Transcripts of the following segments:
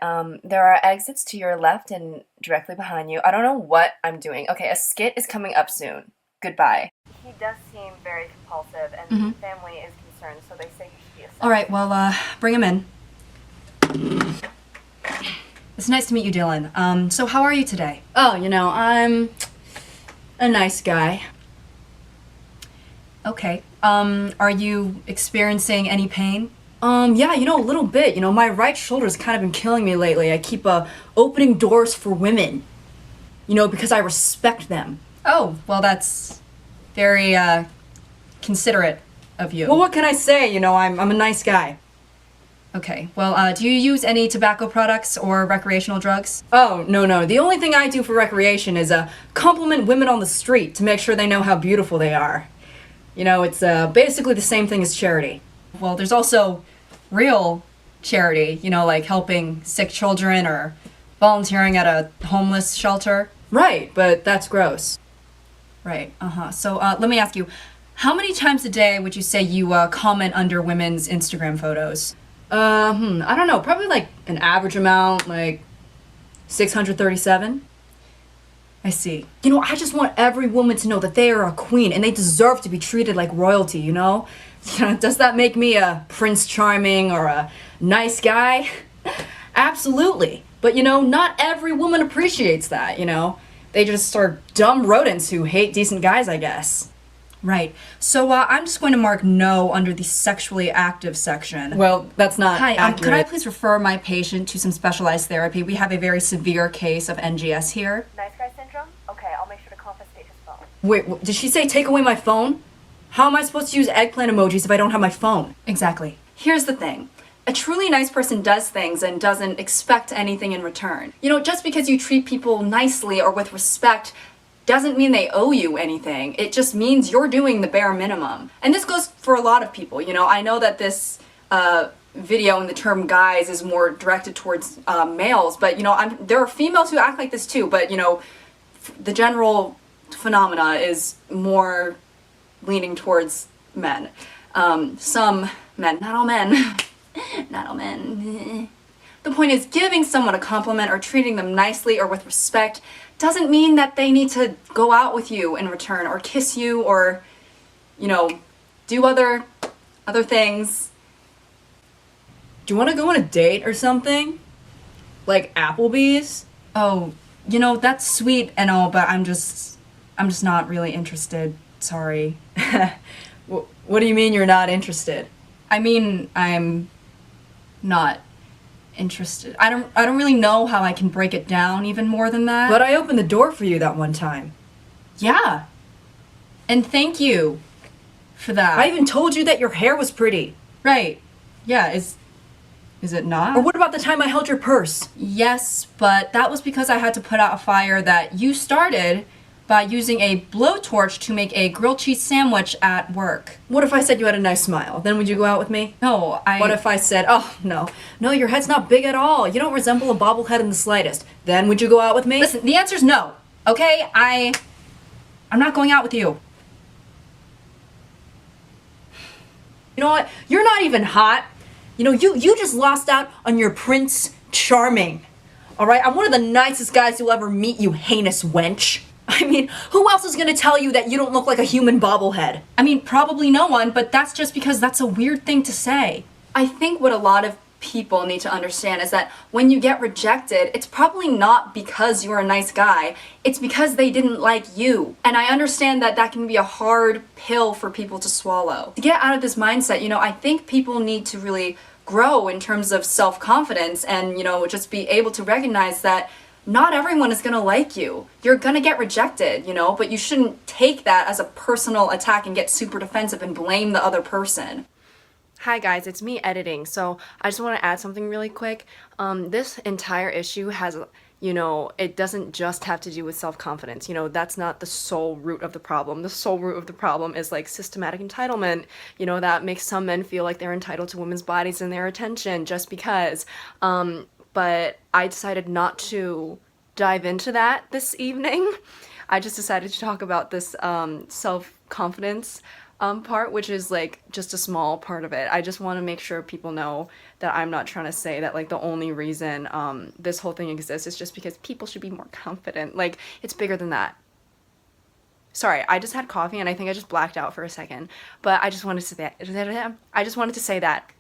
There are exits to your left and directly behind you. I don't know what I'm doing. Okay, a skit is coming up soon. Goodbye. He does seem very compulsive, and family is concerned, so they say he should be assessed. All right, well, bring him in. It's nice to meet you, Dylan. So how are you today? Oh, I'm a nice guy. Okay. Are you experiencing any pain? Yeah, a little bit. My right shoulder's kind of been killing me lately. I keep opening doors for women, because I respect them. Oh, well, that's very, considerate of you. Well, what can I say? I'm a nice guy. Okay, well, do you use any tobacco products or recreational drugs? Oh, no. The only thing I do for recreation is compliment women on the street to make sure they know how beautiful they are. It's basically the same thing as charity. Well, there's also real charity, like helping sick children or volunteering at a homeless shelter. Right, but that's gross. Right, So, let me ask you, how many times a day would you say you comment under women's Instagram photos? I don't know, probably like an average amount, like 637. I see. I just want every woman to know that they are a queen and they deserve to be treated like royalty, Does that make me a Prince Charming or a nice guy? Absolutely. But, not every woman appreciates that, They just are dumb rodents who hate decent guys, I guess. Right. So, I'm just going to mark no under the sexually active section. Well, that's not Hi, accurate. could I please refer my patient to some specialized therapy? We have a very severe case of NGS here. Nice guy syndrome? Okay, I'll make sure to confiscate his phone. Wait, did she say take away my phone? How am I supposed to use eggplant emojis if I don't have my phone? Exactly. Here's the thing. A truly nice person does things and doesn't expect anything in return. Just because you treat people nicely or with respect doesn't mean they owe you anything. It just means you're doing the bare minimum. And this goes for a lot of people. I know that this video and the term guys is more directed towards males, but there are females who act like this too, but the general phenomena is more leaning towards men. Some men, not all men. Not all men. The point is, giving someone a compliment or treating them nicely or with respect doesn't mean that they need to go out with you in return or kiss you or, do other things. Do you want to go on a date or something? Like Applebee's? Oh, that's sweet and all, but I'm just not really interested. Sorry. What do you mean you're not interested? I mean, I'm not interested. I don't really know how I can break it down even more than that. But I opened the door for you that one time. Yeah. And thank you for that. I even told you that your hair was pretty. Right. Yeah, is it not? Or what about the time I held your purse? Yes, but that was because I had to put out a fire that you started by using a blowtorch to make a grilled cheese sandwich at work. What if I said you had a nice smile? Then would you go out with me? No, What if I said, oh, no, your head's not big at all. You don't resemble a bobblehead in the slightest. Then would you go out with me? Listen, the answer's no, okay? I'm not going out with you. You know what? You're not even hot. You just lost out on your Prince Charming. Alright? I'm one of the nicest guys you'll ever meet, you heinous wench. I mean, who else is gonna tell you that you don't look like a human bobblehead? I mean, probably no one, but that's just because that's a weird thing to say. I think what a lot of people need to understand is that when you get rejected, it's probably not because you're a nice guy, it's because they didn't like you. And I understand that that can be a hard pill for people to swallow. To get out of this mindset, I think people need to really grow in terms of self-confidence and, just be able to recognize that not everyone is gonna like you. You're gonna get rejected, but you shouldn't take that as a personal attack and get super defensive and blame the other person. Hi guys, it's me editing. So I just want to add something really quick. This entire issue has, it doesn't just have to do with self-confidence. That's not the sole root of the problem. The sole root of the problem is like systematic entitlement, that makes some men feel like they're entitled to women's bodies and their attention just because. But I decided not to dive into that this evening. I just decided to talk about this self-confidence part, which is like just a small part of it. I just want to make sure people know that I'm not trying to say that like the only reason this whole thing exists is just because people should be more confident. Like, it's bigger than that. Sorry, I just had coffee and I think I just blacked out for a second. But I just wanted to say that. I just wanted to say that.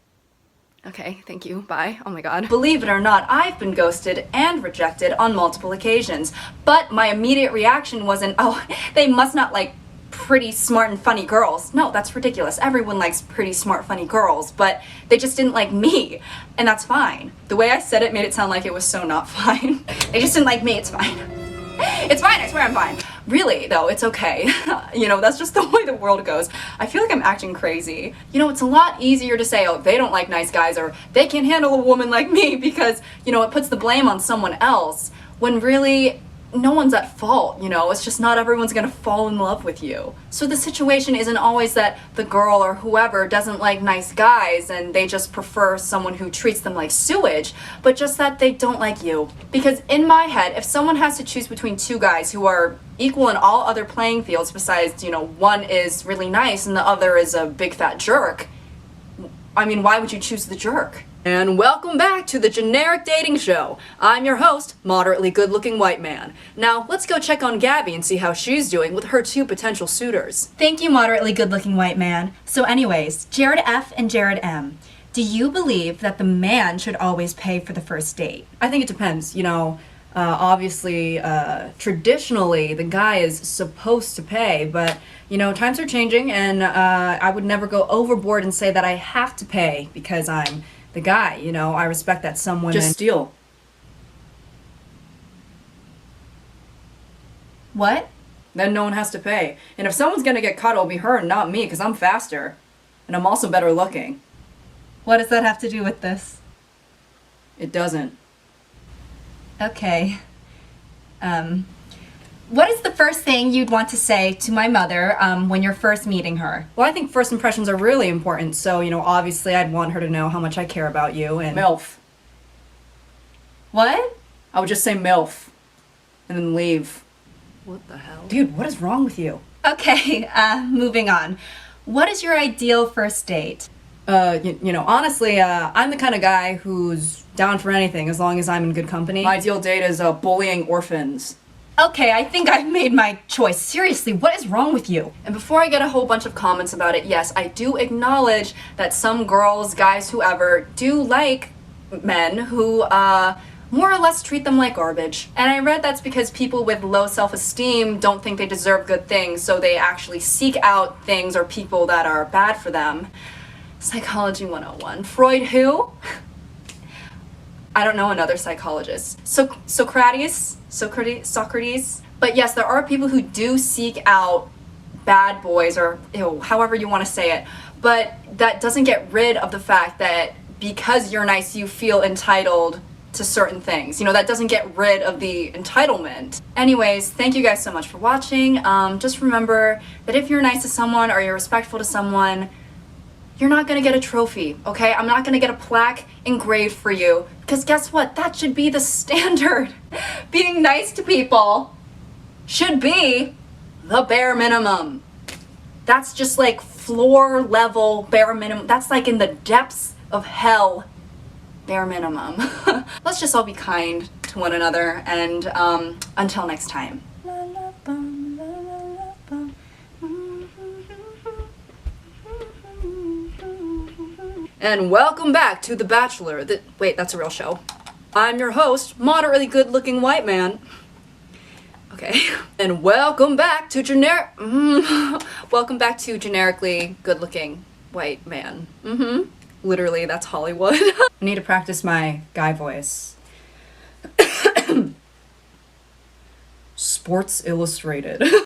Okay, thank you. Bye. Oh my god. Believe it or not, I've been ghosted and rejected on multiple occasions. But my immediate reaction wasn't, oh, they must not like pretty, smart, and funny girls. No, that's ridiculous. Everyone likes pretty, smart, funny girls, but they just didn't like me. And that's fine. The way I said it made it sound like it was so not fine. They just didn't like me. It's fine. It's fine, I swear I'm fine. Really, though, it's okay. You know, that's just the way the world goes. I feel like I'm acting crazy. You know, it's a lot easier to say, oh, they don't like nice guys, or they can't handle a woman like me, because, you know, it puts the blame on someone else, when really, no one's at fault, you know? It's just not everyone's gonna fall in love with you. So the situation isn't always that the girl or whoever doesn't like nice guys and they just prefer someone who treats them like sewage, but just that they don't like you. Because in my head, if someone has to choose between two guys who are equal in all other playing fields besides, you know, one is really nice and the other is a big fat jerk, I mean, why would you choose the jerk? And welcome back to the Generic Dating Show. I'm your host, moderately good-looking white man. Now, let's go check on Gabby and see how she's doing with her two potential suitors. Thank you, moderately good-looking white man. So anyways, Jared F. and Jared M. Do you believe that the man should always pay for the first date? I think it depends, you know. Obviously, traditionally, the guy is supposed to pay, but, you know, times are changing, and I would never go overboard and say that I have to pay because I'm the guy, you know. I respect that some women Just steal. What? Then no one has to pay. And if someone's gonna get caught, it'll be her and not me, because I'm faster. And I'm also better looking. What does that have to do with this? It doesn't. Okay. What is the first thing you'd want to say to my mother when you're first meeting her? Well, I think first impressions are really important, so, you know, obviously I'd want her to know how much I care about you, and... MILF. What? I would just say MILF. And then leave. What the hell? Dude, what is wrong with you? Okay, moving on. What is your ideal first date? You know, honestly, I'm the kind of guy who's down for anything as long as I'm in good company. My ideal date is bullying orphans. Okay, I think I've made my choice. Seriously, what is wrong with you? And before I get a whole bunch of comments about it, yes, I do acknowledge that some girls, guys, whoever, do like men who, more or less treat them like garbage. And I read that's because people with low self-esteem don't think they deserve good things, so they actually seek out things or people that are bad for them. Psychology 101. Freud who? I don't know another psychologist. Socrates? But yes, there are people who do seek out bad boys, or however you want to say it. But that doesn't get rid of the fact that because you're nice, you feel entitled to certain things. You know, that doesn't get rid of the entitlement. Anyways, thank you guys so much for watching. Just remember that if you're nice to someone or you're respectful to someone, you're not gonna get a trophy, okay? I'm not gonna get a plaque engraved for you, because guess what? That should be the standard. Being nice to people should be the bare minimum. That's just like floor level bare minimum. That's like in the depths of hell bare minimum. Let's just all be kind to one another, and until next time. And welcome back to The Bachelor. Wait, that's a real show. I'm your host, moderately good-looking white man. Okay. And welcome back to welcome back to generically good-looking white man. Literally, that's Hollywood. I need to practice my guy voice. Sports Illustrated.